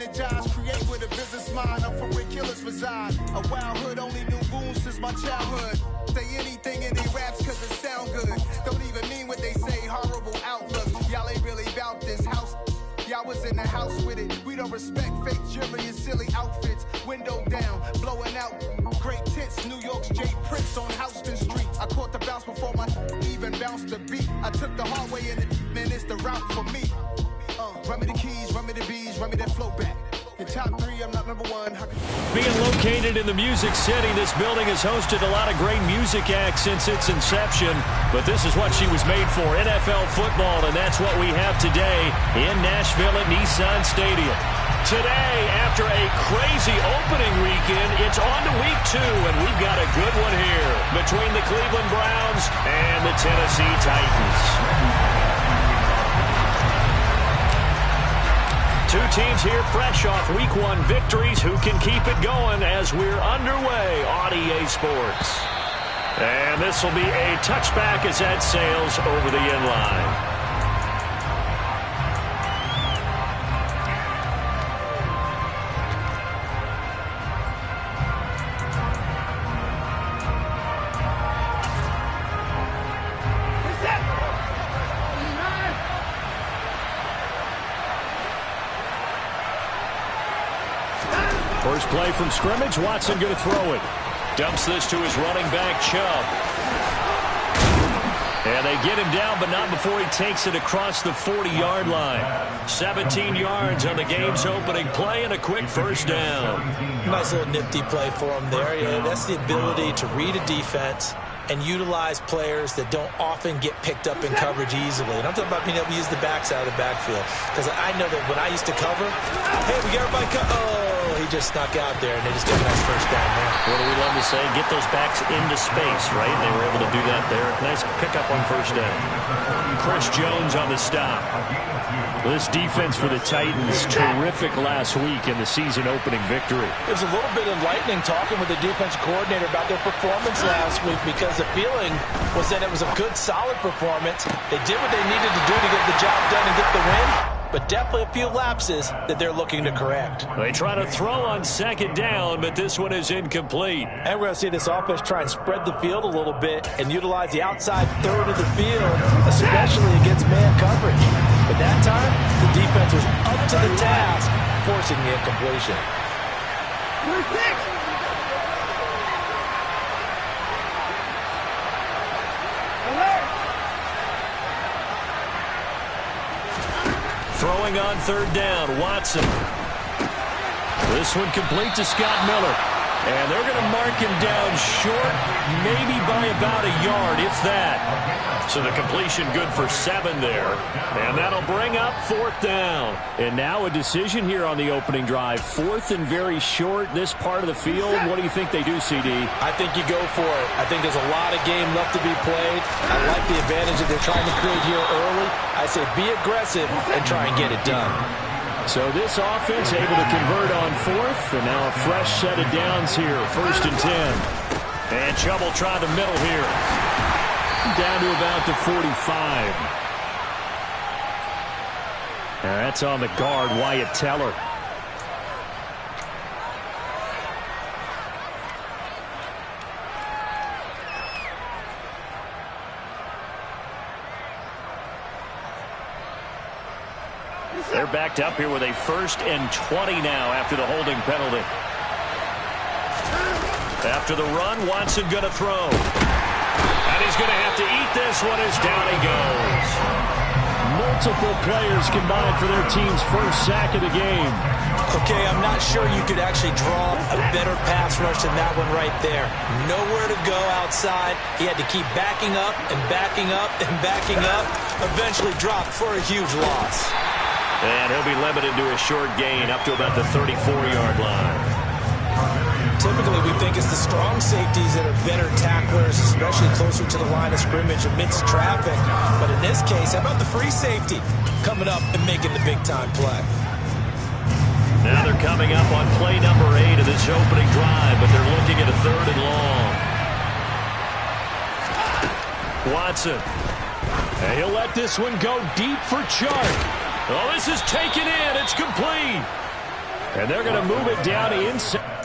Create with a business mind. I'm from where killers reside. A wild hood, only knew goons since my childhood. Say anything in they raps cause it sound good. Don't even mean what they say, horrible outlook. Y'all ain't really about this house. Y'all was in the house with it. We don't respect fake jewelry and silly outfits. Window down, blowing out great tits. New York's Jay Prince on Houston Street. I caught the bounce before my even bounced the beat. I took the hard way in it, man, it's the route for me. Run me the keys, run me the bees, run me that flow back. In top 3, I'm not number 1. Being located in the Music City, this building has hosted a lot of great music acts since its inception. But this is what she was made for, NFL football, and that's what we have today in Nashville at Nissan Stadium. Today, after a crazy opening weekend, it's on to week 2, and we've got a good one here between the Cleveland Browns and the Tennessee Titans. Two teams here fresh off Week 1 victories. Who can keep it going as we're underway on EA Sports? And this will be a touchback as that sails over the end line. First play from scrimmage. Watson going to throw it. Dumps this to his running back, Chubb. And they get him down, but not before he takes it across the 40-yard line. 17 yards on the game's opening play and a quick first down. Nice little nifty play for him there. Yeah, that's the ability to read a defense and utilize players that don't often get picked up in coverage easily. And I'm talking about being able to use the backside of the backfield. Because I know that when I used to cover, hey, we got everybody he just snuck out there, and they just get a nice first down there. What do we love to say? Get those backs into space, right? They were able to do that there. Nice pickup on first down. Chris Jones on the stop. This defense for the Titans, terrific last week in the season opening victory. It was a little bit enlightening talking with the defense coordinator about their performance last week, because the feeling was that it was a good, solid performance. They did what they needed to do to get the job done and get the win, but definitely a few lapses that they're looking to correct. They try to throw on second down, but this one is incomplete. And we're going to see this offense try and spread the field a little bit and utilize the outside third of the field, especially against man coverage. But that time, the defense was up to the task, forcing the incompletion. Throwing on third down, Watson. This one complete to Scott Miller. And they're going to mark him down short, maybe by about a yard, if that. So the completion good for 7 there. And that'll bring up fourth down. And now a decision here on the opening drive. Fourth and very short, this part of the field. What do you think they do, CD? I think you go for it. I think there's a lot of game left to be played. I like the advantage that they're trying to create here early. I say be aggressive and try and get it done. So this offense able to convert on fourth, and now a fresh set of downs here, 1st and 10. And Chubb will try the middle here. Down to about the 45. And that's on the guard, Wyatt Teller. They're backed up here with a 1st and 20 now after the holding penalty. After the run, Watson going to throw. And he's going to have to eat this one as down he goes. Multiple players combined for their team's first sack of the game. Okay, I'm not sure you could actually draw a better pass rush than that one right there. Nowhere to go outside. He had to keep backing up and backing up and backing up. Eventually dropped for a huge loss. And he'll be limited to a short gain up to about the 34-yard line. Typically, we think it's the strong safeties that are better tacklers, especially closer to the line of scrimmage amidst traffic. But in this case, how about the free safety coming up and making the big-time play? Now they're coming up on play number 8 of this opening drive, but they're looking at a 3rd and long. Watson. And he'll let this one go deep for Chark. Oh, this is taken in. It's complete. And they're going to move it down inside.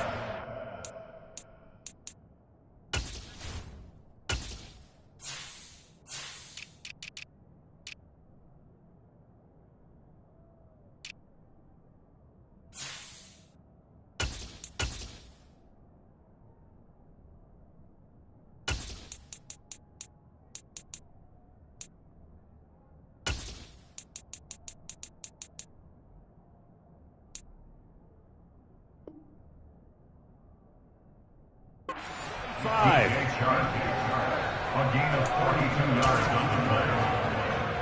A gain of 42 yards on the play.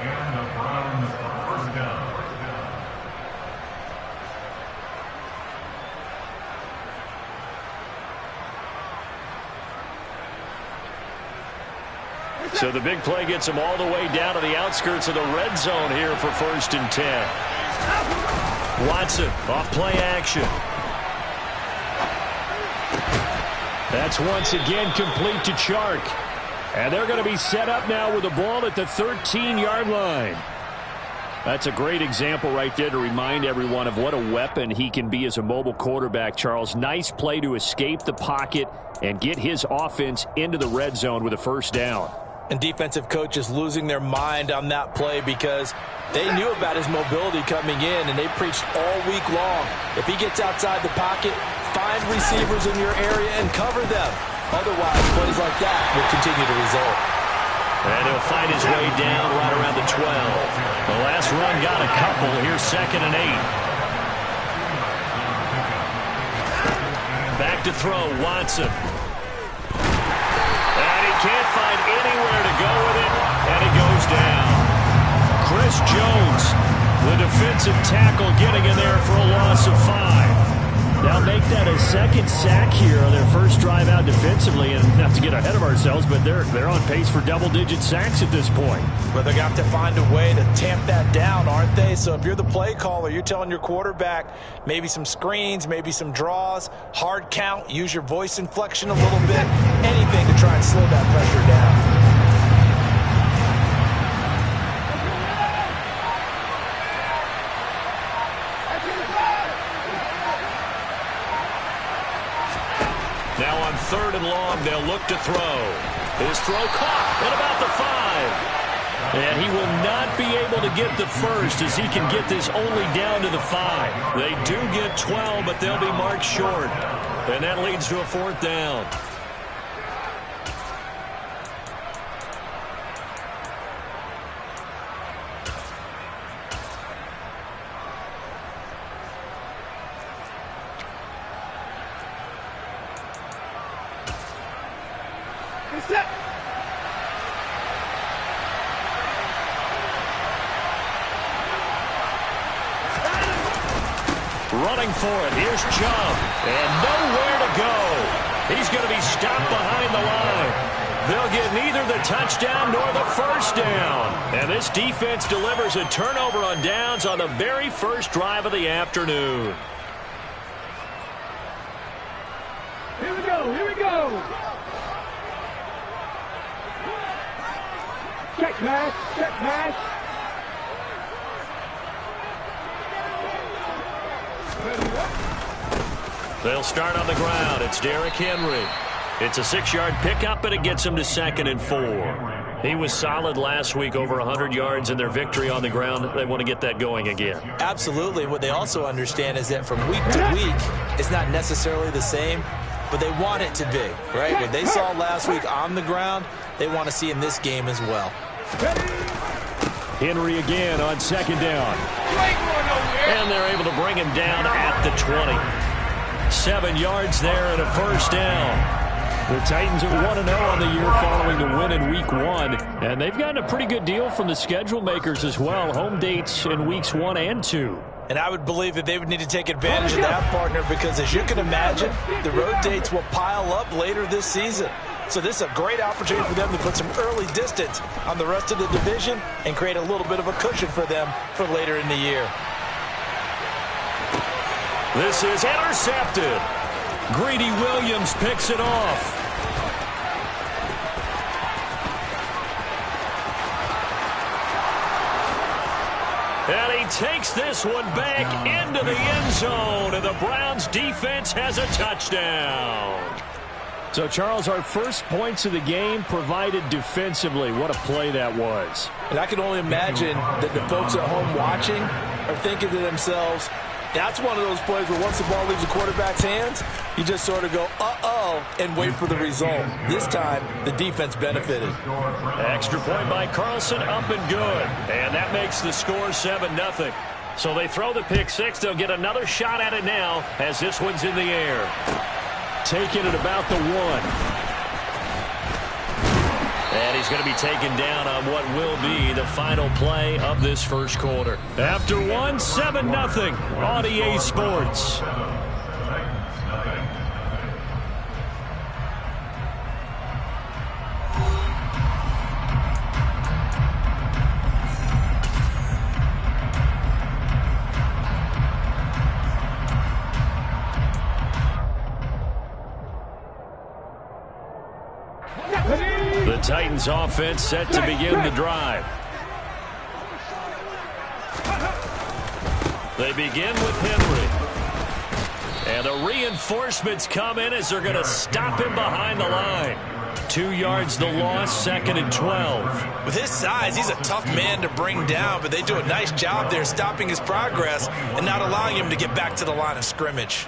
And the Browns first down. So the big play gets them all the way down to the outskirts of the red zone here for 1st and 10. Watson off play action. That's once again complete to Chark. And they're going to be set up now with the ball at the 13-yard line. That's a great example right there to remind everyone of what a weapon he can be as a mobile quarterback, Charles. Nice play to escape the pocket and get his offense into the red zone with a first down. And defensive coaches losing their mind on that play because they knew about his mobility coming in, and they preached all week long. If he gets outside the pocket, find receivers in your area and cover them. Otherwise, plays like that will continue to result. And he'll find his way down right around the 12. The last run got a couple. Here's 2nd and 8. Back to throw, Watson. And he can't find anywhere to go with it, and he goes down. Chris Jones, the defensive tackle, getting in there for a loss of 5. They'll make that a second sack here on their first drive out defensively, and not to get ahead of ourselves, but they're on pace for double-digit sacks at this point. But they're going to have to find a way to tamp that down, aren't they? So if you're the play caller, you're telling your quarterback maybe some screens, maybe some draws, hard count, use your voice inflection a little bit, anything to try and slow that pressure down. Now on 3rd and long, they'll look to throw. His throw caught at about the 5. And he will not be able to get the first as he can get this only down to the 5. They do get 12, but they'll be marked short. And that leads to a 4th down. Running for it. Here's Chubb. And nowhere to go. He's going to be stopped behind the line. They'll get neither the touchdown nor the first down. And this defense delivers a turnover on downs on the very first drive of the afternoon. Here we go. Here we go. Check pass. Check pass. They'll start on the ground. It's Derrick Henry. It's a 6-yard pickup, and it gets him to 2nd and 4. He was solid last week, over 100 yards in their victory on the ground. They want to get that going again. Absolutely. What they also understand is that from week to week, it's not necessarily the same, but they want it to be, right? What they saw last week on the ground, they want to see in this game as well. Henry again on 2nd down. And they're able to bring him down at the 20. 7 yards there and a first down. The Titans are 1-0 on the year following the win in Week 1. And they've gotten a pretty good deal from the schedule makers as well. Home dates in Weeks 1 and 2. And I would believe that they would need to take advantage of that, partner, because as you can imagine, the road dates will pile up later this season. So this is a great opportunity for them to put some early distance on the rest of the division and create a little bit of a cushion for them for later in the year. This is intercepted. Greedy Williams picks it off. And he takes this one back into the end zone, and the Browns defense has a touchdown. So, Charles, our first points of the game provided defensively. What a play that was. And I can only imagine that the folks at home watching are thinking to themselves, that's one of those plays where once the ball leaves the quarterback's hands, you just sort of go, uh-oh, and wait for the result. This time, the defense benefited. Extra point by Carlson, up and good. And that makes the score 7-0. So they throw the pick six. They'll get another shot at it now as this one's in the air. Taking it about the 1. And he's going to be taken down on what will be the final play of this first quarter. After 1, 7-0 on EA Sports. The Titans offense set to begin the drive. They begin with Henry. And the reinforcements come in as they're going to stop him behind the line. 2 yards the loss, 2nd and 12. With his size, he's a tough man to bring down, but they do a nice job there stopping his progress and not allowing him to get back to the line of scrimmage.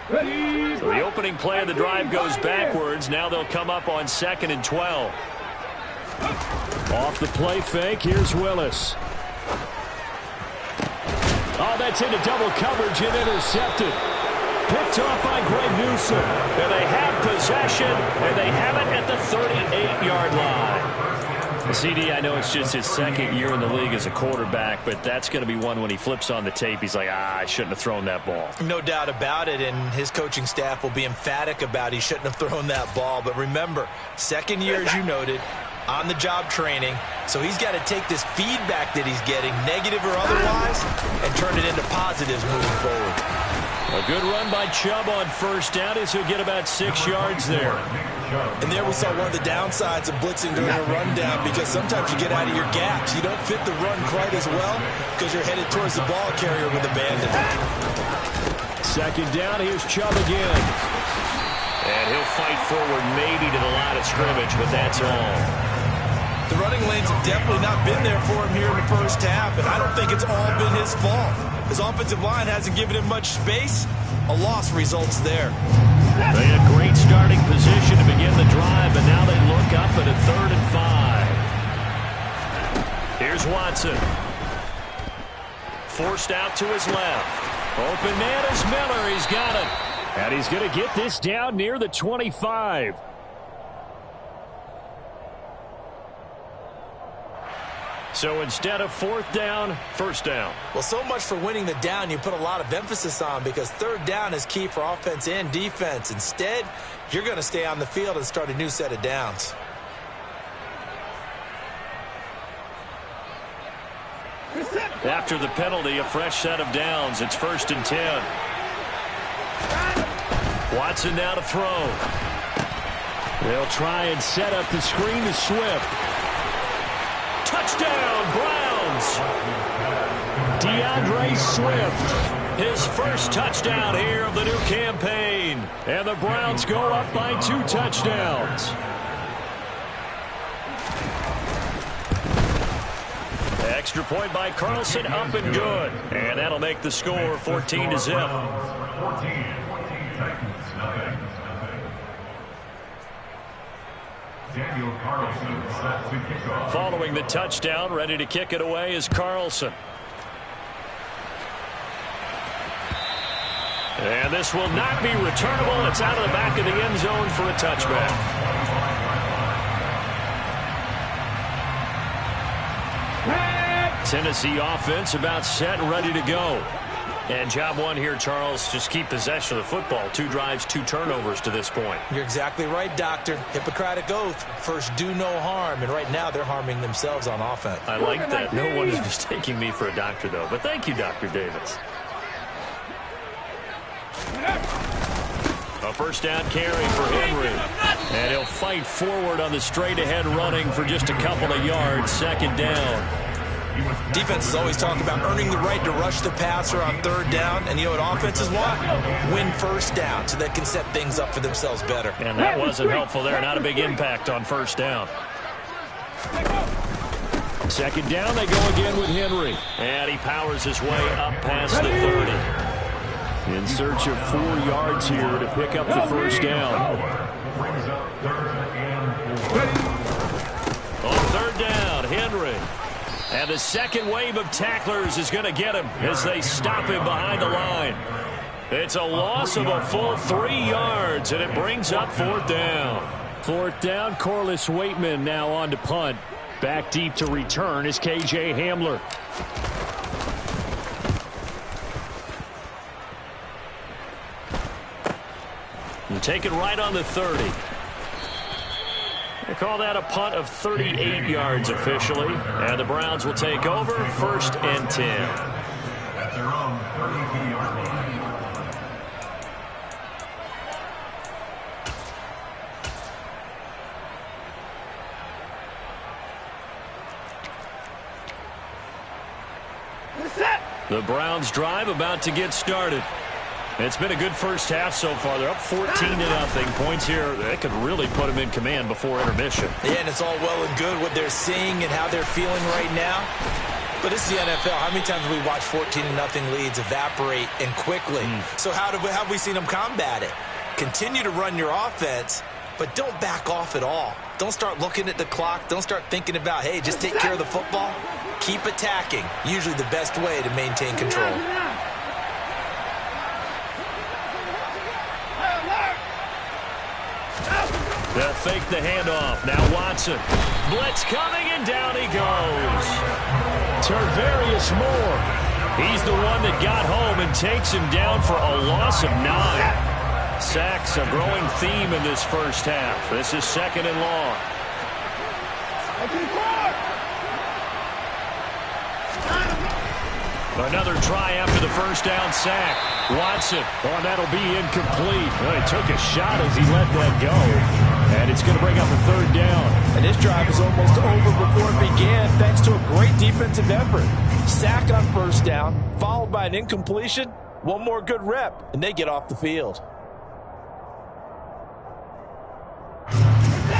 So the opening play of the drive goes backwards. Now they'll come up on 2nd and 12. Off the play fake, here's Willis. Oh, that's into double coverage and intercepted. Picked off by Greg Newsome. And they have possession, and they have it at the 38-yard line. CD, I know it's just his 2nd year in the league as a quarterback, but that's going to be one when he flips on the tape. He's like, I shouldn't have thrown that ball. No doubt about it, and his coaching staff will be emphatic about he shouldn't have thrown that ball. But remember, 2nd year, as you noted, on-the-job training, so he's got to take this feedback that he's getting, negative or otherwise, and turn it into positives moving forward. A good run by Chubb on first down as he'll get about 6 yards there. And there we saw one of the downsides of blitzing during a rundown, because sometimes you get out of your gaps. You don't fit the run quite as well because you're headed towards the ball carrier with abandon. 2nd down, here's Chubb again. And he'll fight forward maybe to the line of scrimmage, but that's all. The running lanes have definitely not been there for him here in the first half, and I don't think it's all been his fault. His offensive line hasn't given him much space. A loss results there. They had great starting position to begin the drive, and now they look up at a 3rd and 5. Here's Watson. Forced out to his left. Open man is Miller. He's got it. And he's going to get this down near the 25. So instead of 4th down, 1st down. Well, so much for winning the down you put a lot of emphasis on, because 3rd down is key for offense and defense. Instead, you're going to stay on the field and start a new set of downs. After the penalty, a fresh set of downs. It's 1st and 10. Watson now to throw. They'll try and set up the screen to Swift. Touchdown, Browns. DeAndre Swift. His first touchdown here of the new campaign. And the Browns go up by 2 touchdowns. Extra point by Carlson, up and good. And that'll make the score 14-0. Daniel Carlson set to kick off. Following the touchdown, ready to kick it away is Carlson. And this will not be returnable. It's out of the back of the end zone for a touchback. Tennessee offense about set and ready to go. And job one here, Charles, just keep possession of the football. 2 drives, 2 turnovers to this point. You're exactly right, Doctor. Hippocratic oath. First, do no harm. And right now, they're harming themselves on offense. I like that. No one is mistaking me for a doctor, though. But thank you, Dr. Davis. A first down carry for Henry. And he'll fight forward on the straight-ahead running for just a couple of yards. Second down. Defenses always talk about earning the right to rush the passer on third down. And you know what offenses want? Win first down so they can set things up for themselves better. And that wasn't helpful there. Not a big impact on first down. Second down, they go again with Henry. And he powers his way up past the 30. In search of 4 yards here to pick up the first down. On third down, Henry. And the second wave of tacklers is going to get him as they stop him behind the line. It's a loss of a full 3 yards, and it brings up fourth down. Fourth down, Corliss Waitman now on to punt. Back deep to return is K.J. Hamler. And take it right on the 30. They call that a punt of 38 yards officially. And the Browns will take over, 1st and 10. At their own 32-yard line. The Browns drive about to get started. It's been a good first half so far. They're up 14-0. Points here, they could really put them in command before intermission. Yeah, and it's all well and good what they're seeing and how they're feeling right now. But this is the NFL. How many times have we watched 14-0 leads evaporate and quickly? So how have we seen them combat it? Continue to run your offense, but don't back off at all. Don't start looking at the clock. Don't start thinking about, hey, just take care of the football. Keep attacking. Usually the best way to maintain control. They'll fake the handoff. Now Watson. Blitz coming, and down he goes. Tarvarius Moore. He's the one that got home and takes him down for a loss of 9. Sacks, a growing theme in this first half. This is 2nd and long. Another try after the first down sack. Watson. Oh, that'll be incomplete. Well, he took a shot as he let that go. And it's going to bring up a 3rd down. And this drive is almost over before it began thanks to a great defensive effort. Sack on first down, followed by an incompletion. One more good rep, and they get off the field.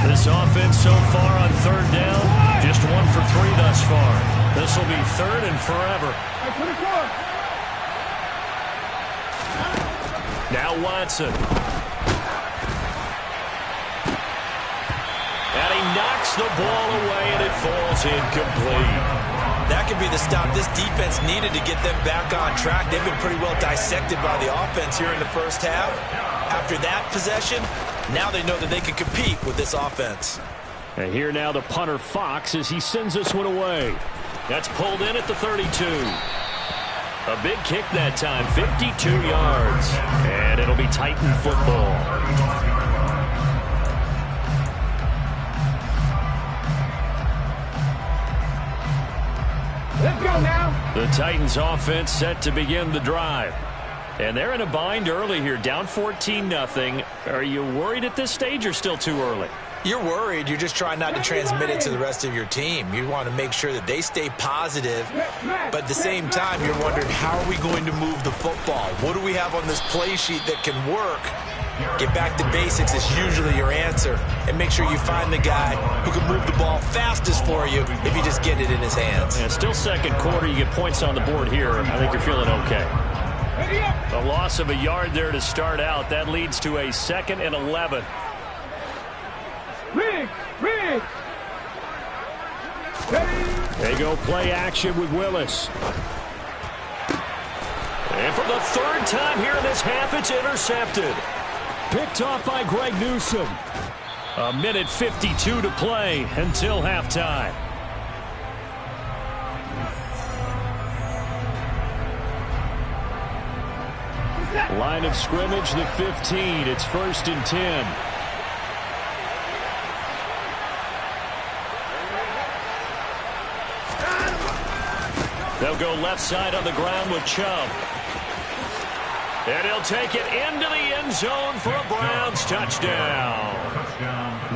This offense so far on 3rd down, just 1 for 3 thus far. This will be 3rd and forever. Now Watson. And he knocks the ball away, and it falls incomplete. That could be the stop this defense needed to get them back on track. They've been pretty well dissected by the offense here in the first half. After that possession, now they know that they can compete with this offense. And here now the punter Fox as he sends this one away. That's pulled in at the 32. A big kick that time, 52 yards. And it'll be Titan football. Let's go now. The Titans offense set to begin the drive. And they're in a bind early here, down 14-0. Are you worried at this stage or still too early? You're worried. You're just trying not to transmit it to the rest of your team. You want to make sure that they stay positive. But at the same time, you're wondering, how are we going to move the football? What do we have on this play sheet that can work? Get back to basics is usually your answer. And make sure you find the guy who can move the ball fastest for you if you just get it in his hands. Yeah, still second quarter. You get points on the board here. I think you're feeling okay. A loss of a yard there to start out. That leads to a 2nd and 11. Rig. They go play action with Willis. And for the 3rd time here in this half, it's intercepted. Picked off by Greg Newsome. 1:52 to play until halftime. Line of scrimmage, the 15. It's 1st and 10. They'll go left side on the ground with Chubb. And he'll take it into the end zone for a Browns touchdown.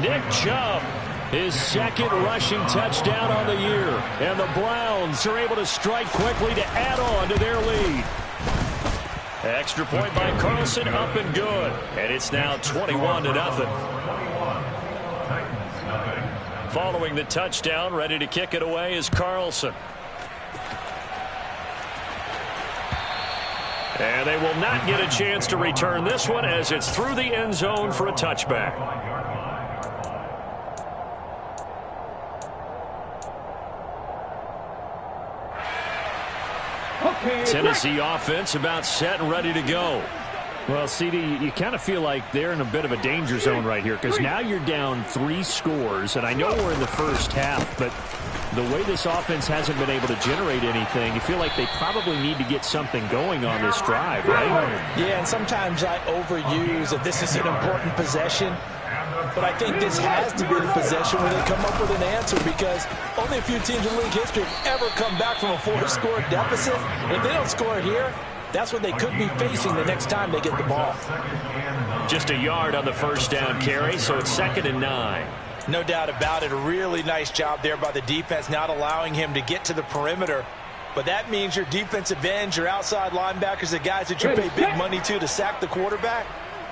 Nick Chubb, his second rushing touchdown on the year. And the Browns are able to strike quickly to add on to their lead. Extra point by Carlson, up and good. And it's now 21-0. Following the touchdown, ready to kick it away is Carlson. And they will not get a chance to return this one as it's through the end zone for a touchback. Tennessee offense about set and ready to go. Well, CD, you kind of feel like they're in a bit of a danger zone right here because now you're down 3 scores, and I know we're in the first half, but the way this offense hasn't been able to generate anything, you feel like they probably need to get something going on this drive, right? Yeah, and sometimes I overuse that this is an important possession, but I think this has to be the possession where they come up with an answer because only a few teams in league history have ever come back from a 4-score deficit. And if they don't score here, that's what they could be facing the next time they get the ball. Just a yard on the first down carry, so it's 2nd and 9. No doubt about it. A really nice job there by the defense, not allowing him to get to the perimeter. But that means your defensive ends, your outside linebackers, the guys that you pay big money to sack the quarterback,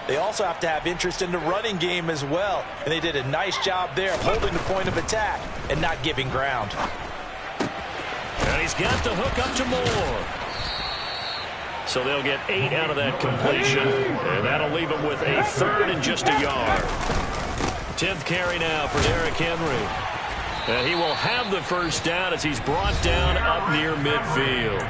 they also have to have interest in the running game as well. And they did a nice job there of holding the point of attack and not giving ground. And he's got the hook up to Moore. So they'll get 8 out of that completion. And that'll leave them with a 3rd and just a yard. 10th carry now for Derrick Henry. And he will have the first down as he's brought down up near midfield.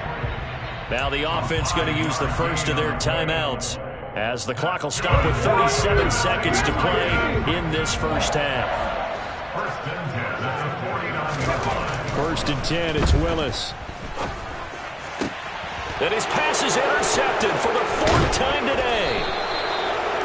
Now the offense going to use the first of their timeouts as the clock will stop with 37 seconds to play in this first half. 1st and 10, it's Willis. And his pass is intercepted for the 4th time today.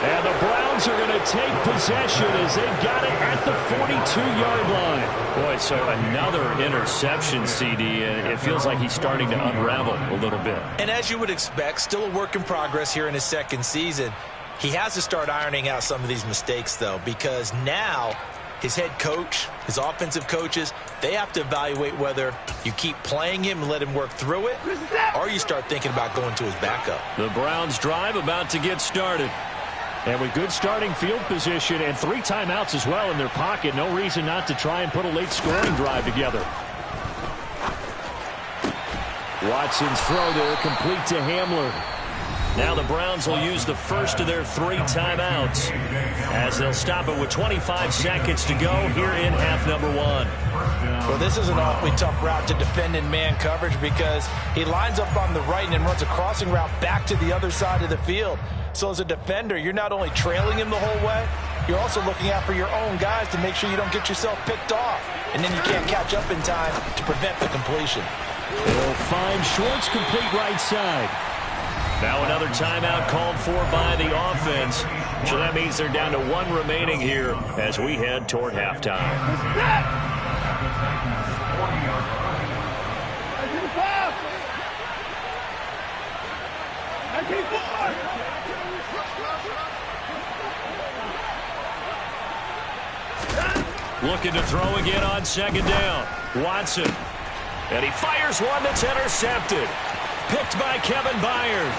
And the Browns are going to take possession as they've got it at the 42-yard line. Boy, so another interception, CD, and it feels like he's starting to unravel a little bit. And as you would expect, still a work in progress here in his 2nd season. He has to start ironing out some of these mistakes, though, because now his head coach, his offensive coaches, they have to evaluate whether you keep playing him and let him work through it, or you start thinking about going to his backup. The Browns drive about to get started. And with good starting field position and 3 timeouts as well in their pocket, no reason not to try and put a late scoring drive together. Watson's throw there, complete to Hamler. Now the Browns will use the first of their 3 timeouts as they'll stop it with 25 seconds to go here in half number 1. Well, this is an awfully tough route to defend in man coverage because he lines up on the right and then runs a crossing route back to the other side of the field. So as a defender, you're not only trailing him the whole way, you're also looking out for your own guys to make sure you don't get yourself picked off. And then you can't catch up in time to prevent the completion. They'll find Schwartz complete right side. Now another timeout called for by the offense. So that means they're down to 1 remaining here as we head toward halftime. Looking to throw again on 2nd down. Watson. And he fires one that's intercepted. Picked by Kevin Byard.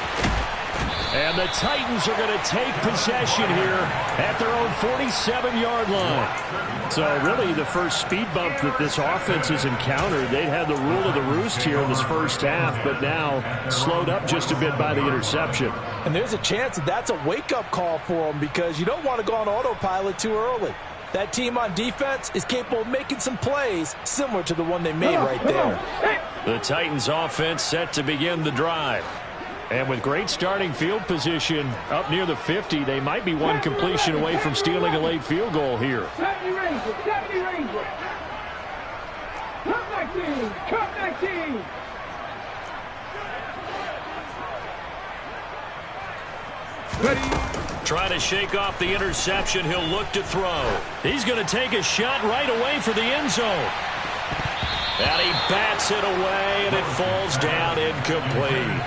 And the Titans are going to take possession here at their own 47-yard line. So really the first speed bump that this offense has encountered, they'd had the rule of the roost here in this first half, but now slowed up just a bit by the interception. And there's a chance that that's a wake-up call for them because you don't want to go on autopilot too early. That team on defense is capable of making some plays similar to the one they made right there. The Titans offense set to begin the drive. And with great starting field position up near the 50, they might be 1 completion away from stealing a late field goal here. 70 Rangers, 70 Rangers. Come 19, come 19. Trying to shake off the interception. He'll look to throw. He's going to take a shot right away for the end zone. And he bats it away, and it falls down incomplete.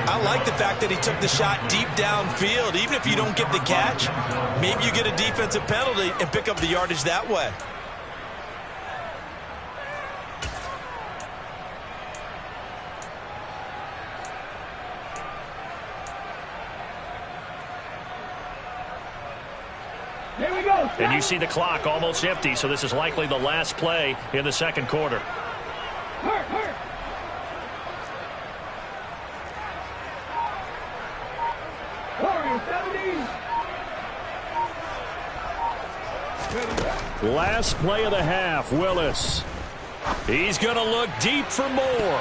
I like the fact that he took the shot deep downfield. Even if you don't get the catch, maybe you get a defensive penalty and pick up the yardage that way. Here we go. And you see the clock almost empty, so this is likely the last play in the second quarter. Hurt, hurt. Last play of the half, Willis. He's going to look deep for more.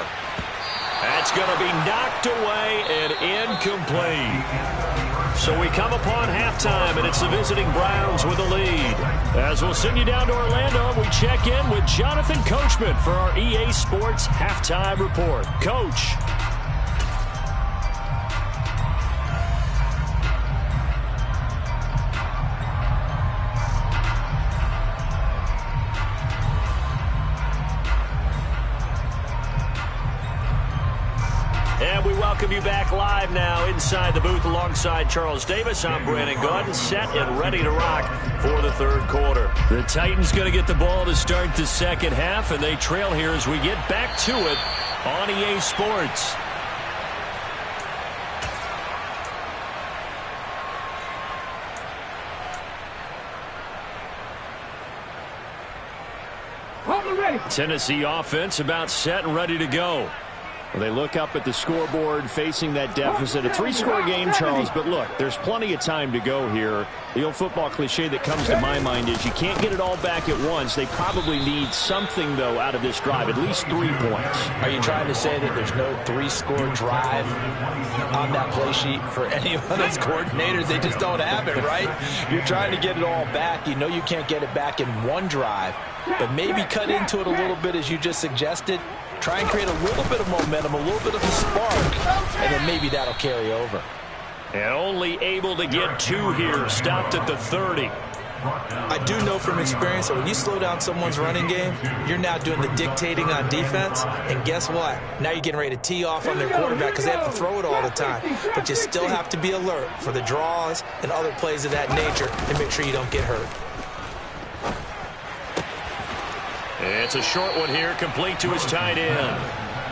That's going to be knocked away and incomplete. So we come upon halftime, and it's the visiting Browns with the lead. As we'll send you down to Orlando, we check in with Jonathan Coachman for our EA Sports Halftime Report. Coach. And we welcome you back live now inside the booth alongside Charles Davis. I'm Brandon Gaudin, set and ready to rock for the third quarter. The Titans going to get the ball to start the second half, and they trail here as we get back to it on EA Sports. Tennessee offense about set and ready to go. Well, they look up at the scoreboard facing that deficit. A 3-score game, Charles, but look, there's plenty of time to go here. The old football cliche that comes to my mind is you can't get it all back at once. They probably need something, though, out of this drive, at least 3 points. Are you trying to say that there's no 3-score drive on that play sheet for any of those coordinators? They just don't have it, right? You're trying to get it all back. You know you can't get it back in one drive, but maybe cut into it a little bit as you just suggested. Try and create a little bit of momentum, a little bit of a spark, and then maybe that'll carry over. And only able to get 2 here, stopped at the 30. I do know from experience that when you slow down someone's running game, you're now doing the dictating on defense, and guess what? Now you're getting ready to tee off on their quarterback because they have to throw it all the time. But you still have to be alert for the draws and other plays of that nature and make sure you don't get hurt. It's a short one here, complete to his tight end.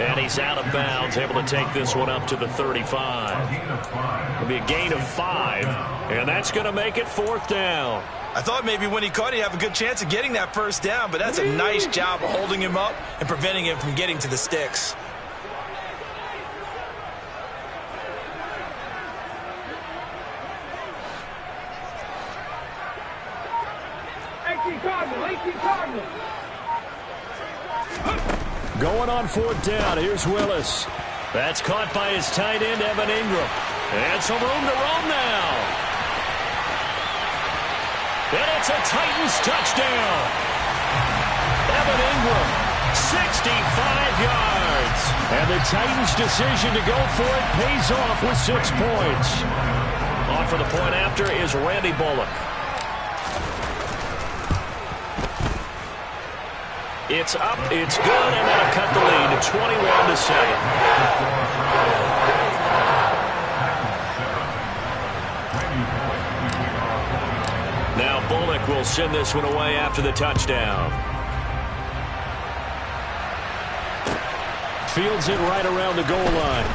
And he's out of bounds, able to take this one up to the 35. It'll be a gain of 5, and that's going to make it 4th down. I thought maybe when he caught it, he'd have a good chance of getting that first down, but that's a nice job of holding him up and preventing him from getting to the sticks. Going on 4th down, here's Willis. That's caught by his tight end, Evan Ingram. And some room to roam now. And it's a Titans touchdown. Evan Ingram, 65 yards. And the Titans' decision to go for it pays off with 6 points. On for the point after is Randy Bullock. It's up, it's good, and that'll cut the lead to 21-7. Now Bullock will send this one away after the touchdown. Fields it right around the goal line.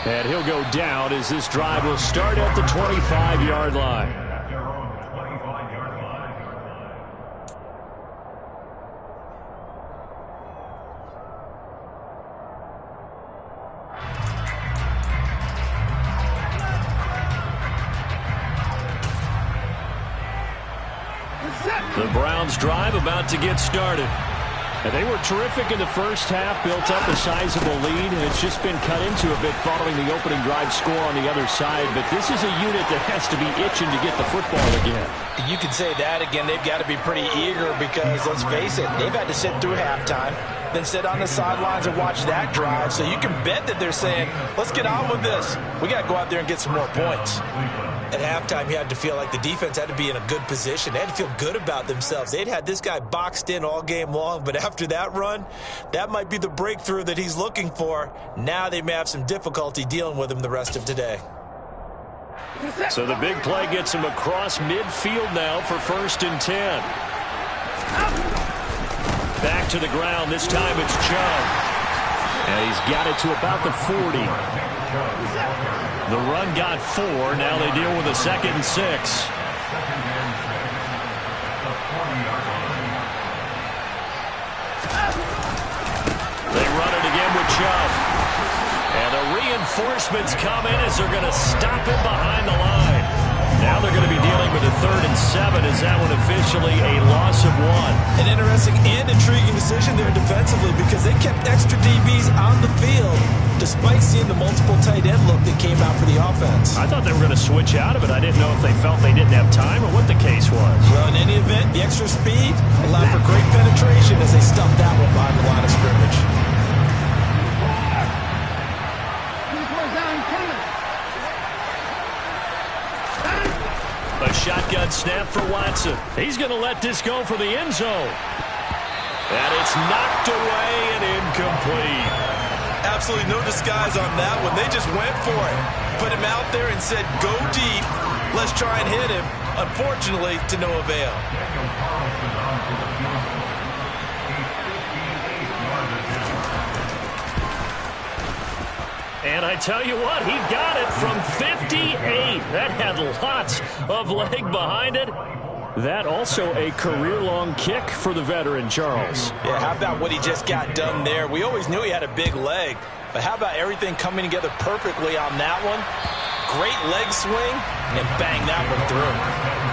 And he'll go down as this drive will start at the 25-yard line. The Browns drive about to get started. And they were terrific in the first half, built up a sizable lead, and it's just been cut into a bit following the opening drive score on the other side. But this is a unit that has to be itching to get the football again. You can say that again. They've got to be pretty eager because, let's face it, they've had to sit through halftime, then sit on the sidelines and watch that drive. So you can bet that they're saying, let's get on with this. We got to go out there and get some more points. at halftime, you had to feel like the defense had to be in a good position. They had to feel good about themselves. They'd had this guy boxed in all game long, but after that run, that might be the breakthrough that he's looking for. Now they may have some difficulty dealing with him the rest of today. So the big play gets him across midfield now for 1st and 10. Back to the ground. This time it's Chubb. And he's got it to about the 40. The run got 4. Now they deal with a 2nd and 6. They run it again with Chubb. And the reinforcements come in as they're going to stop him behind the line. Now they're going to be dealing with a 3rd and 7. Is that one officially a loss of 1? An interesting and intriguing decision there defensively because they kept extra DBs on the field despite seeing the multiple tight end look that came out for the offense. I thought they were going to switch out of it. I didn't know if they felt they didn't have time or what the case was. Well, in any event, the extra speed allowed for great penetration as they stuffed that one behind the line of scrimmage. A shotgun snap for Watson. He's going to let this go for the end zone. And it's knocked away and incomplete. Absolutely no disguise on that one. They just went for it. Put him out there and said, go deep. Let's try and hit him. Unfortunately, to no avail. And I tell you what, he got it from 58. That had lots of leg behind it. That also a career-long kick for the veteran, Charles. Yeah, how about what he just got done there? We always knew he had a big leg, but how about everything coming together perfectly on that one? Great leg swing, and bang that one through.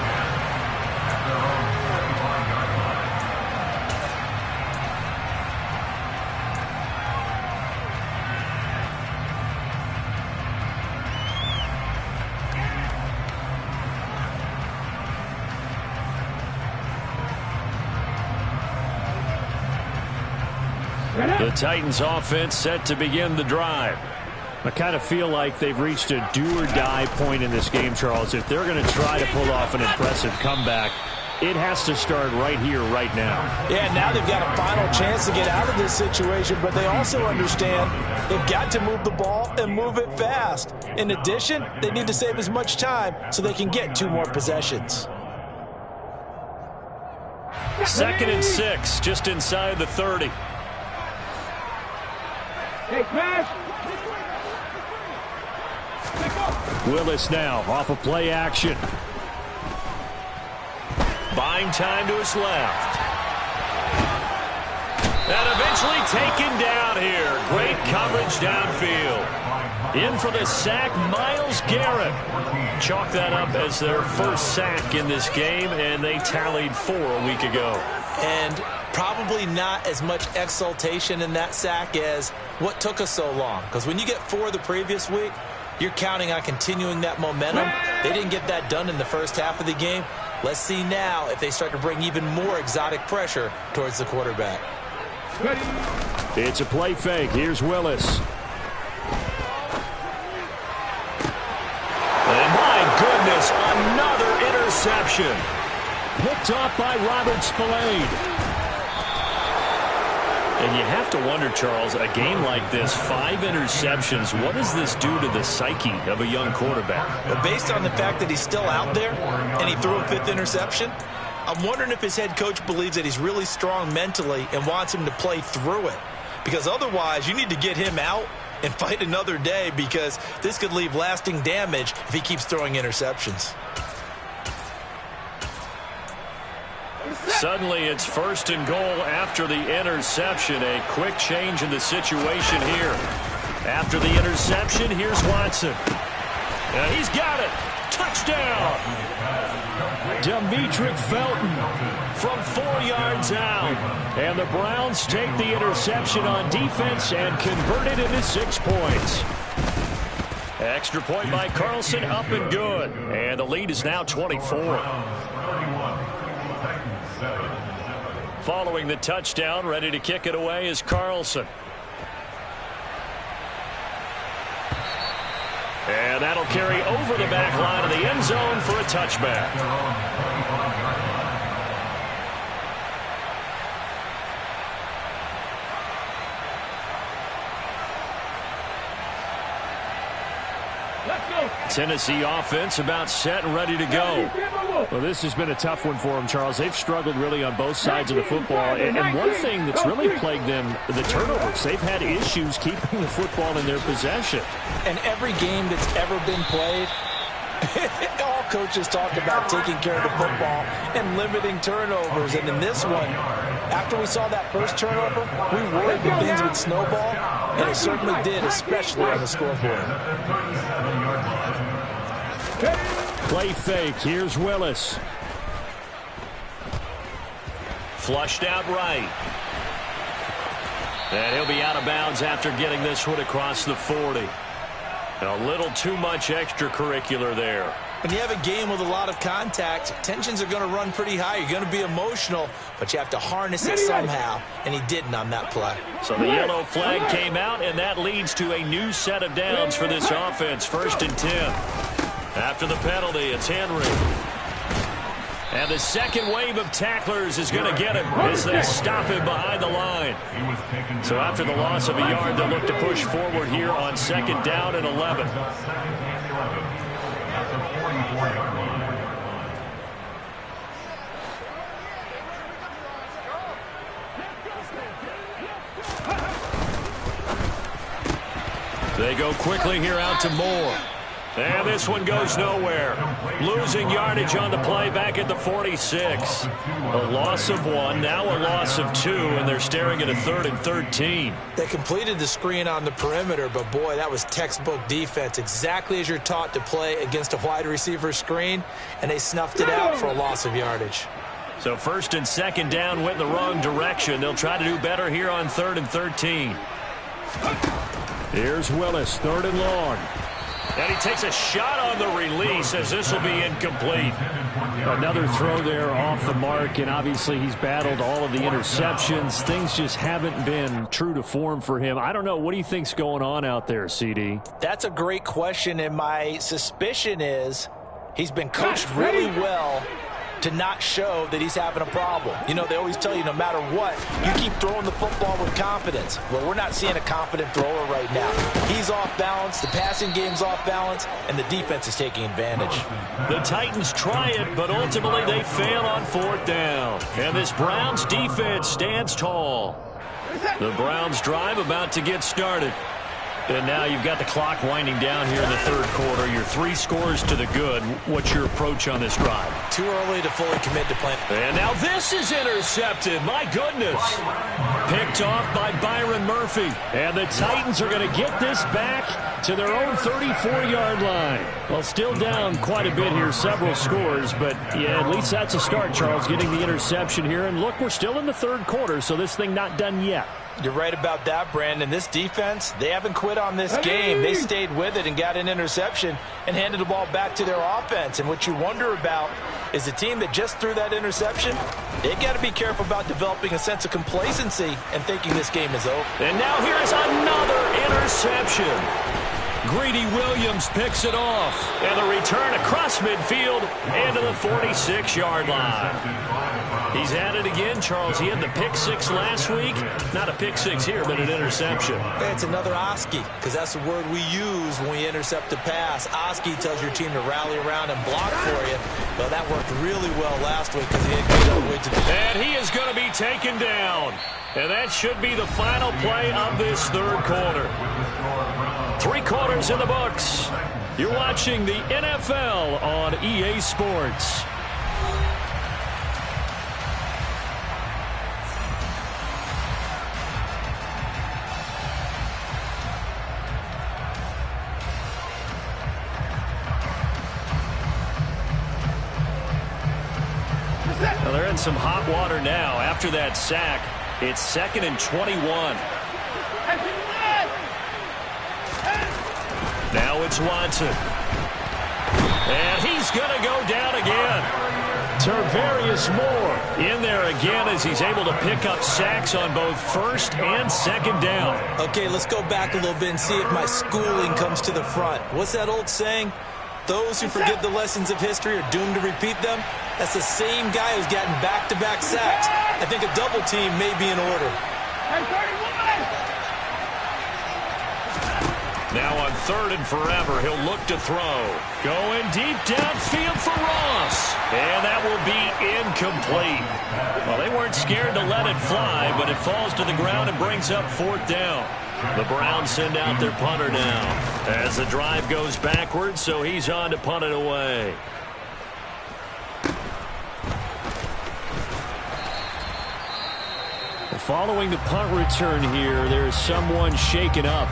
The Titans offense set to begin the drive. I kind of feel like they've reached a do-or-die point in this game, Charles. If they're going to try to pull off an impressive comeback, it has to start right here, right now. Yeah, now they've got a final chance to get out of this situation, but they also understand they've got to move the ball and move it fast. In addition, they need to save as much time so they can get 2 more possessions. 2nd and 6, just inside the 30. Hey, crash! Willis now off of play action. Buying time to his left. And eventually taken down here. Great coverage downfield. In for the sack, Myles Garrett. Chalk that up as their first sack in this game, and they tallied 4 a week ago. And probably not as much exultation in that sack as what took us so long. Because when you get 4 the previous week, you're counting on continuing that momentum. They didn't get that done in the first half of the game. Let's see now if they start to bring even more exotic pressure towards the quarterback. It's a play fake. Here's Willis. And my goodness, another interception. Picked off by Robert Spillane. And you have to wonder, Charles, a game like this, 5 interceptions, what does this do to the psyche of a young quarterback? Well, based on the fact that he's still out there and he threw a 5th interception, I'm wondering if his head coach believes that he's really strong mentally and wants him to play through it. Because otherwise, you need to get him out and fight another day, because this could leave lasting damage if he keeps throwing interceptions. Suddenly it's 1st and goal after the interception. A quick change in the situation here. After the interception, here's Watson. And he's got it. Touchdown. Demetric Felton from 4 yards out. And the Browns take the interception on defense and convert it into 6 points. Extra point by Carlson, up and good. And the lead is now 24. Following the touchdown, ready to kick it away is Carlson. And that'll carry over the back line of the end zone for a touchback. Tennessee offense about set and ready to go. Well, this has been a tough one for them, Charles. They've struggled really on both sides of the football. And one thing that's really plagued them, the turnovers. They've had issues keeping the football in their possession. And every game that's ever been played, all coaches talk about taking care of the football and limiting turnovers. And in this one, after we saw that first turnover, we worried that things would snowball, and it certainly did, especially on the scoreboard. Play fake. Here's Willis. Flushed out right. And he'll be out of bounds after getting this one across the 40. A little too much extracurricular there. When you have a game with a lot of contact, tensions are going to run pretty high. You're going to be emotional, but you have to harness it somehow, and he didn't on that play. So the yellow flag came out, and that leads to a new set of downs for this offense. 1st and 10. After the penalty, it's Henry. And the second wave of tacklers is going to get him as they stop him behind the line. So after the loss of a yard, they'll look to push forward here on 2nd down and 11. They go quickly here out to Moore. And this one goes nowhere. Losing yardage on the play back at the 46. A loss of 1, now a loss of 2, and they're staring at a 3rd and 13. They completed the screen on the perimeter, but boy, that was textbook defense. Exactly as you're taught to play against a wide receiver screen, and they snuffed it out for a loss of yardage. So 1st and 2nd down went in the wrong direction. They'll try to do better here on 3rd and 13. Here's Willis, 3rd and long. And he takes a shot on the release as this will be incomplete. Another throw there off the mark, and obviously he's battled all of the interceptions. Things just haven't been true to form for him. I don't know. What do you think's going on out there, CD? That's a great question, and my suspicion is he's been coached really well to not show that he's having a problem. You know, they always tell you no matter what, you keep throwing the football with confidence. Well, we're not seeing a confident thrower right now. He's off balance, the passing game's off balance, and the defense is taking advantage. The Titans try it, but ultimately they fail on 4th down. And this Browns defense stands tall. The Browns drive about to get started. And now you've got the clock winding down here in the 3rd quarter. You're 3 scores to the good. What's your approach on this drive? Too early to fully commit to playing. And now this is intercepted. My goodness. Picked off by Byron Murphy. And the Titans are going to get this back to their own 34-yard line. Well, still down quite a bit here, several scores. But, yeah, at least that's a start, Charles, getting the interception here. And, look, we're still in the 3rd quarter, so this thing not done yet. You're right about that, Brandon. This defense, they haven't quit on this game. They stayed with it and got an interception and handed the ball back to their offense. And what you wonder about is the team that just threw that interception, they got to be careful about developing a sense of complacency and thinking this game is over. And now here's another interception. Greedy Williams picks it off. And the return across midfield and to the 46-yard line. He's at it again, Charles. He had the pick 6 last week. Not a pick 6 here, but an interception. It's another Oski, because that's the word we use when we intercept a pass. Oski tells your team to rally around and block for you. Well, that worked really well last week because he didn't get all the way to the... And he is going to be taken down. And that should be the final play of this 3rd quarter. 3 quarters in the books. You're watching the NFL on EA Sports. Well, they're in some hot water now. After that sack, it's 2nd and 21. Now it's Watson. And he's going to go down again. Tarvarius Moore in there again as he's able to pick up sacks on both first and second down. Okay, let's go back a little bit and see if my schooling comes to the front. What's that old saying? Those who forget the lessons of history are doomed to repeat them. That's the same guy who's gotten back-to-back sacks. I think a double team may be in order. Now on 3rd and forever, he'll look to throw. Going deep downfield for Ross. And that will be incomplete. Well, they weren't scared to let it fly, but it falls to the ground and brings up 4th down. The Browns send out their punter now as the drive goes backwards, so he's on to punt it away. Following the punt return here, there's someone shaken up.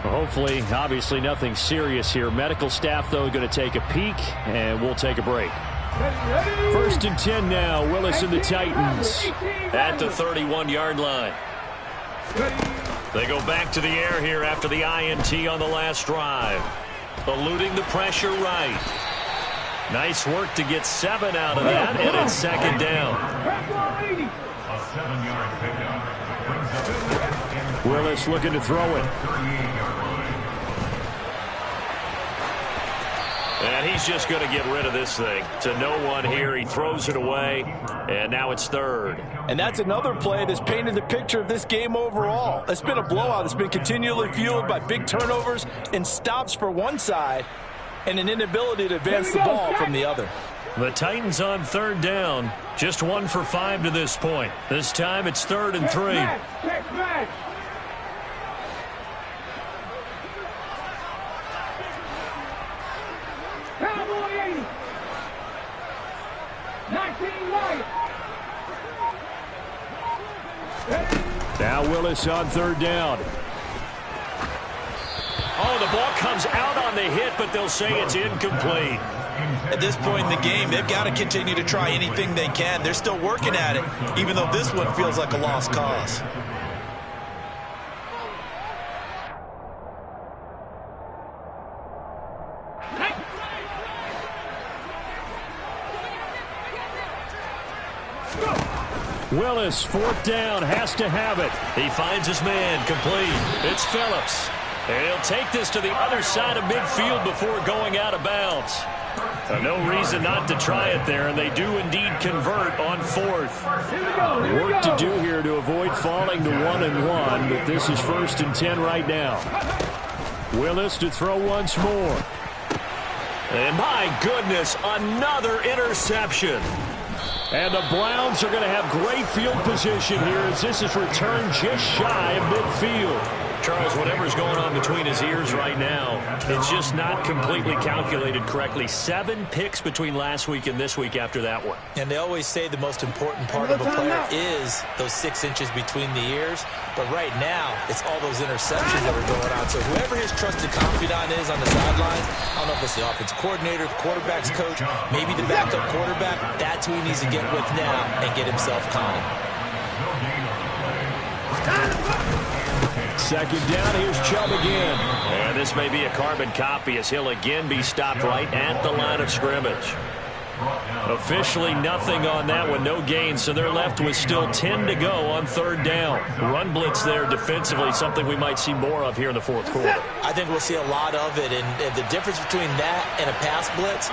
Hopefully, obviously nothing serious here. Medical staff, though, going to take a peek, and we'll take a break. 1st and 10 now. Willis and the Titans at the 31-yard line. They go back to the air here after the INT on the last drive. Eluding the pressure right. Nice work to get 7 out of that, and it's 2nd down. A 7-yard pickup brings up Willis looking to throw it. And he's just going to get rid of this thing. To no one here. He throws it away, and now it's 3rd. And that's another play that's painted the picture of this game overall. It's been a blowout. It's been continually fueled by big turnovers and stops for one side and an inability to advance the ball from the other. The Titans on 3rd down. Just 1 for 5 to this point. This time it's 3rd and 3. Cowboy 80. 19 right. Now Willis on 3rd down. Oh, the ball comes out on the hit, but they'll say it's incomplete. At this point in the game, they've got to continue to try anything they can. They're still working at it, even though this one feels like a lost cause. Willis, 4th down, has to have it. He finds his man, complete. It's Phillips. And he'll take this to the other side of midfield before going out of bounds. No reason not to try it there, and they do indeed convert on 4th. Work to do here to avoid falling to 1-1, but this is 1st and 10 right now. Willis to throw once more. And my goodness, another interception. And the Browns are going to have great field position here as this is returned just shy of midfield. Charles, whatever's going on between his ears right now, it's just not completely calculated correctly. 7 picks between last week and this week after that one. And they always say the most important part of a player is those 6 inches between the ears. But right now, it's all those interceptions that are going on. So whoever his trusted confidant is on the sidelines, I don't know if it's the offensive coordinator, the quarterback's coach, maybe the backup quarterback, that's who he needs to get with now and get himself calm. 2nd down, here's Chubb again. And this may be a carbon copy as he'll again be stopped right at the line of scrimmage. Officially nothing on that one, no gain, so they're left with still 10 to go on 3rd down. Run blitz there defensively, something we might see more of here in the 4th quarter. I think we'll see a lot of it, and the difference between that and a pass blitz,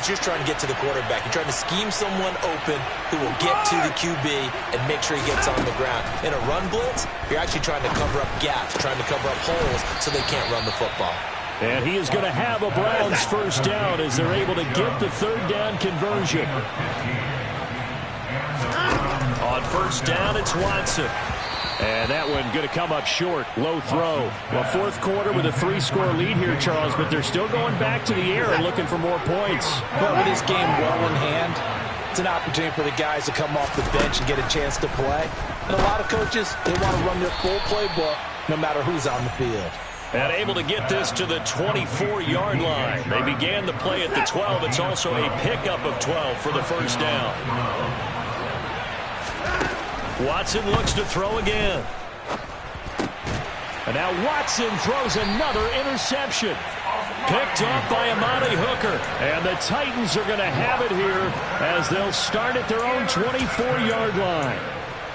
you're trying to get to the quarterback. You're trying to scheme someone open who will get to the QB and make sure he gets on the ground. In a run blitz, you're actually trying to cover up gaps, trying to cover up holes so they can't run the football. And he is going to have a Browns 1st down as they're able to get the 3rd down conversion. On 1st down, it's Watson. And that one going to come up short. Low throw. Well, 4th quarter with a 3-score lead here, Charles, but they're still going back to the air and looking for more points. Well, with this game well in hand, it's an opportunity for the guys to come off the bench and get a chance to play. And a lot of coaches, they want to run their full playbook no matter who's on the field. And able to get this to the 24-yard line. They began the play at the 12. It's also a pickup of 12 for the 1st down. Watson looks to throw again. And now Watson throws another interception. Picked off by Amani Hooker. And the Titans are going to have it here as they'll start at their own 24-yard line.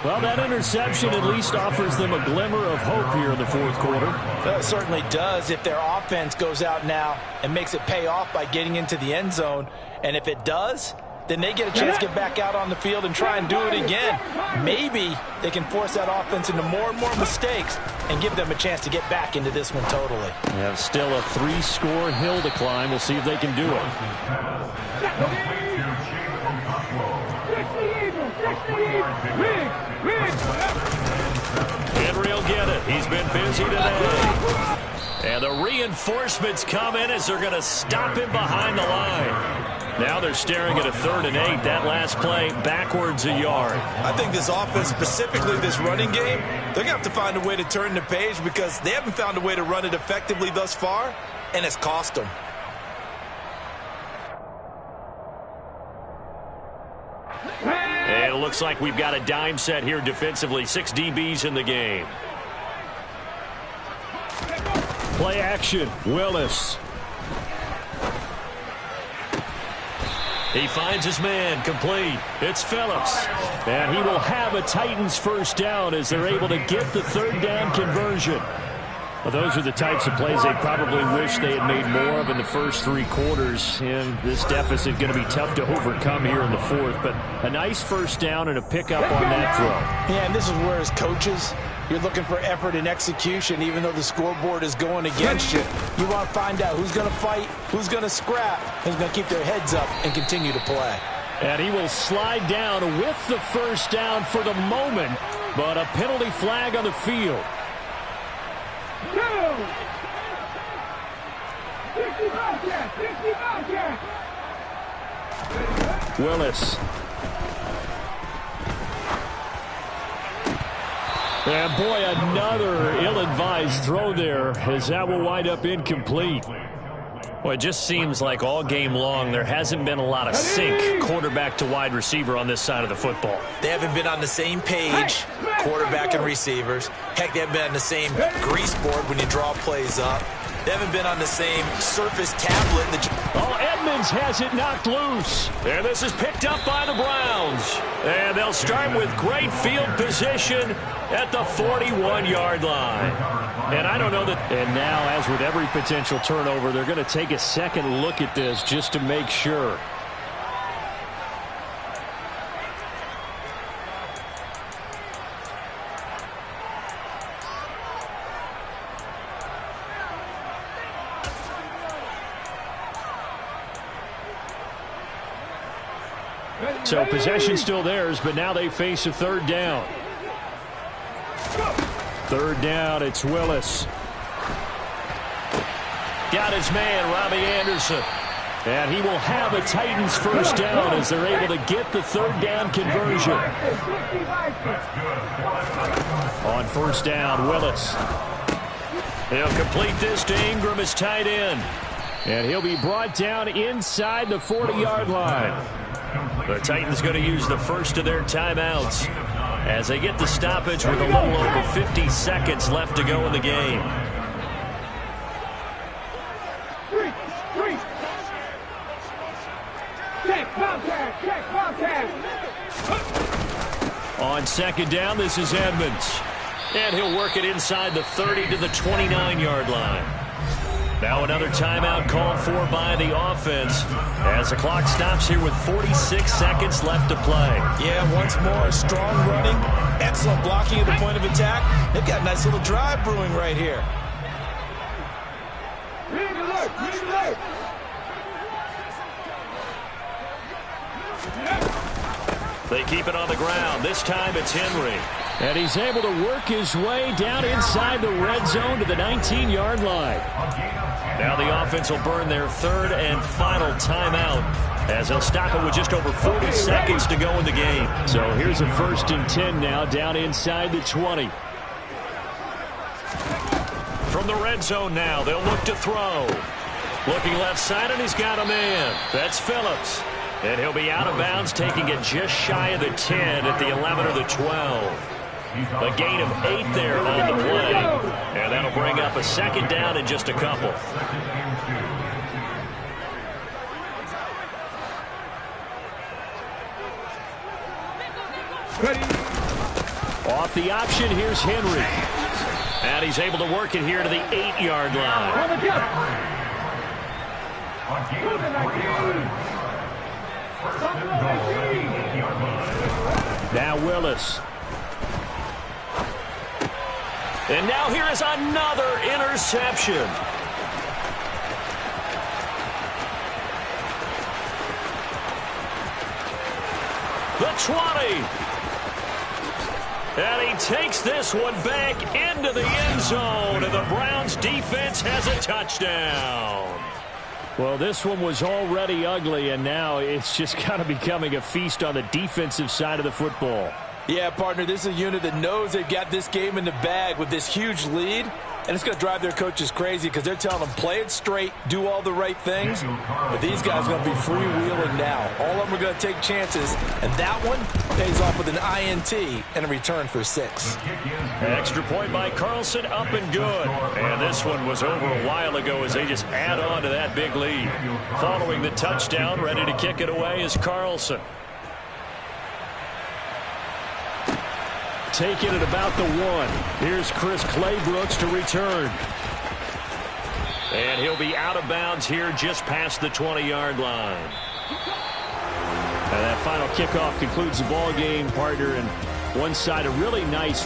Well, that interception at least offers them a glimmer of hope here in the fourth quarter. Well, it certainly does if their offense goes out now and makes it pay off by getting into the end zone. And if it does, then they get a chance to get back out on the field and try and do it again. Maybe they can force that offense into more and more mistakes and give them a chance to get back into this one totally. They have still a 3-score hill to climb. We'll see if they can do it. Henry will get it. He's been busy today. And the reinforcements come in as they're going to stop him behind the line. Now they're staring at a 3rd and 8. That last play backwards a yard. I think this offense, specifically this running game, they're going to have to find a way to turn the page because they haven't found a way to run it effectively thus far, and it's cost them. And it looks like we've got a dime set here defensively. 6 DBs in the game. Play action. Willis. He finds his man. Complete. It's Phillips. And he will have a Titans first down as they're able to get the 3rd down conversion. Well, those are the types of plays they probably wish they had made more of in the first 3 quarters. And this deficit going to be tough to overcome here in the 4th. But a nice first down and a pickup on that throw. Yeah, and this is where as coaches, you're looking for effort and execution even though the scoreboard is going against you. You want to find out who's going to fight, who's going to scrap, who's going to keep their heads up and continue to play. And he will slide down with the first down for the moment. But a penalty flag on the field. Willis. And boy, another ill-advised throw there as that will wind up incomplete. Well, it just seems like all game long there hasn't been a lot of sync quarterback to wide receiver on this side of the football. They haven't been on the same page, quarterback and receivers. Heck, they haven't been on the same grease board when you draw plays up. They haven't been on the same surface tablet. Edmonds has it knocked loose. And this is picked up by the Browns. And they'll start with great field position at the 41-yard line. And I don't know that. And now, as with every potential turnover, they're going to take a second look at this just to make sure. So possession still theirs, but now they face a 3rd down. 3rd down, it's Willis. Got his man, Robbie Anderson. And he will have a Titans first down as they're able to get the 3rd down conversion. On first down, Willis. He'll complete this to Ingram as tight end. And he'll be brought down inside the 40-yard line. The Titans going to use the first of their timeouts as they get the stoppage with a little over 50 seconds left to go in the game. On 2nd down, this is Edmonds. And he'll work it inside the 30 to the 29-yard line. Now another timeout called for by the offense as the clock stops here with 46 seconds left to play. Yeah, once more, strong running, excellent blocking at the point of attack. They've got a nice little drive brewing right here. They keep it on the ground. This time it's Henry. And he's able to work his way down inside the red zone to the 19-yard line. Now the offense will burn their 3rd and final timeout as they'll stop it with just over 40 seconds to go in the game. So here's a 1st and 10 now down inside the 20. From the red zone now, they'll look to throw. Looking left side, and he's got a man. That's Phillips. And he'll be out of bounds, taking it just shy of the 10 at the 11 or the 12. A gain of 8 there on the play. And that'll bring up a second down in just a couple. Off the option, here's Henry. And he's able to work it here to the 8-yard line. Now Willis. And now here is another interception. The 20. And he takes this one back into the end zone, and the Browns defense has a touchdown. Well, this one was already ugly, and now it's just kind of becoming a feast on the defensive side of the football. Yeah, partner, this is a unit that knows they've got this game in the bag with this huge lead, and it's going to drive their coaches crazy because they're telling them play it straight, do all the right things, but these guys are going to be freewheeling now. All of them are going to take chances, and that one pays off with an INT and a return for 6. Extra point by Carlson, up and good. And this one was over a while ago as they just add on to that big lead. Following the touchdown, ready to kick it away is Carlson. Taking it about the 1. Here's Chris Claybrooks to return. And he'll be out of bounds here just past the 20-yard line. And that final kickoff concludes the ball game, partner, and one side a really nice